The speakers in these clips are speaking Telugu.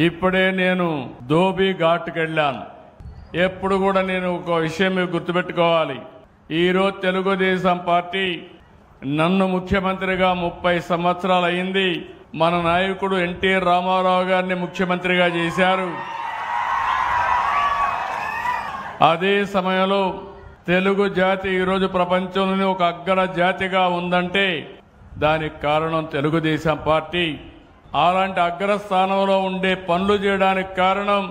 ఇప్పుడే నేను ధోబీ ఘాట్కి వెళ్ళాను. ఎప్పుడు కూడా నేను ఒక విషయం మీరు గుర్తుపెట్టుకోవాలి. ఈరోజు తెలుగుదేశం పార్టీ నన్ను ముఖ్యమంత్రిగా 30 సంవత్సరాలు అయింది. మన నాయకుడు ఎన్టీ రామారావు గారిని ముఖ్యమంత్రిగా చేశారు. అదే సమయంలో తెలుగు జాతి ఈరోజు ప్రపంచంలోని ఒక అగ్ర జాతిగా ఉందంటే దానికి కారణం తెలుగుదేశం పార్టీ. అలాంటి అగ్రస్థానంలో ఉండే పనులు చేయడానికి కారణం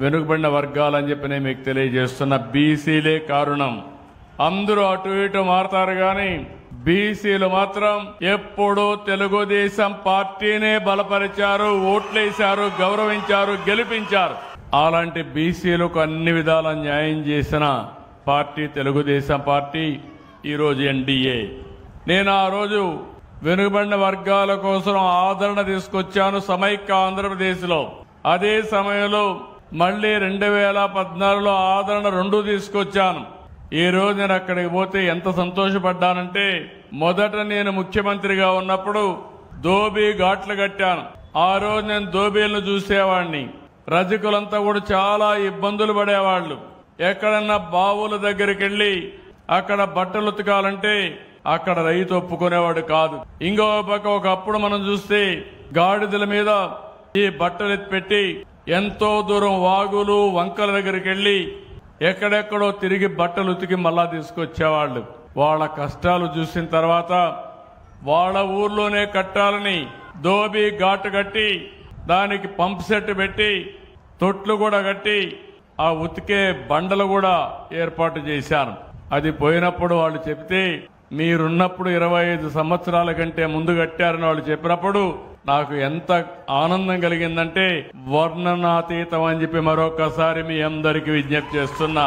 వెనుకబడిన వర్గాలని చెప్పి నేను మీకు తెలియజేస్తున్న బీసీలే కారణం. అందరూ అటు ఇటు మారతారు కానీ బీసీలు మాత్రం ఎప్పుడూ తెలుగుదేశం పార్టీనే బలపరిచారు, ఓట్లేశారు, గౌరవించారు, గెలిపించారు. అలాంటి బీసీలకు అన్ని విధాల న్యాయం చేసిన పార్టీ తెలుగుదేశం పార్టీ. ఈరోజు ఎన్డీఏ. నేను ఆ రోజు వెనుకబడిన వర్గాల కోసం ఆదరణ తీసుకొచ్చాను సమైక్య ఆంధ్రప్రదేశ్లో. అదే సమయంలో మళ్లీ 2014లో ఆదరణ 2 తీసుకొచ్చాను. ఈ రోజు నేను అక్కడికి పోతే ఎంత సంతోషపడ్డానంటే, మొదట నేను ముఖ్యమంత్రిగా ఉన్నప్పుడు ధోబీ ఘాట్లు కట్టాను. ఆ రోజు నేను ధోబీలను చూసేవాడిని. రజకులంతా కూడా చాలా ఇబ్బందులు పడేవాళ్లు. ఎక్కడన్నా బావుల దగ్గరికి వెళ్లి అక్కడ బట్టలు ఉతకాలంటే అక్కడ రైతు ఒప్పుకునేవాడు కాదు. ఇంకో పక్క ఒకప్పుడు మనం చూస్తే గాడిదల మీద ఈ బట్టలు ఎత్తిపెట్టి ఎంతో దూరం వాగులు వంకల దగ్గరికి వెళ్లి ఎక్కడెక్కడో తిరిగి బట్టలు ఉతికి మళ్ళా తీసుకొచ్చేవాళ్లు. వాళ్ళ కష్టాలు చూసిన తర్వాత వాళ్ళ ఊర్లోనే కట్టాలని ధోబీ ఘాటు కట్టి దానికి పంప్ సెట్ పెట్టి తొట్లు కూడా కట్టి ఆ ఉతికే బండలు కూడా ఏర్పాటు చేశాను. అది పోయినప్పుడు వాళ్ళు చెప్తే మీరున్నప్పుడు 25 సంవత్సరాల కంటే ముందు కట్టారని వాళ్ళు చెప్పినప్పుడు నాకు ఎంత ఆనందం కలిగిందంటే వర్ణనాతీతం అని చెప్పి మరొకసారి మీ అందరికీ విజ్ఞప్తి చేస్తున్నా.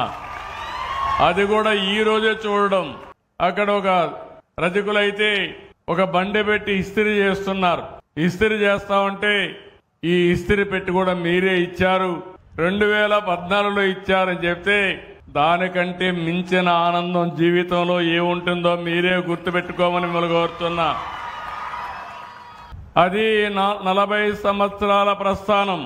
అది కూడా ఈ రోజే చూడడం. అక్కడ ఒక రజకులైతే ఒక బండి పెట్టి ఇస్త్రీ చేస్తున్నారు. ఇస్త్రీ చేస్తా ఉంటే ఈ ఇస్త్రీ పెట్టి కూడా మీరే ఇచ్చారు, 2014లో ఇచ్చారని చెప్తే దానికంటే మించిన ఆనందం జీవితంలో ఏముంటుందో మీరే గుర్తుపెట్టుకోమని మిమ్మల్ని కోరుతున్నా. అది 40 సంవత్సరాల ప్రస్థానం.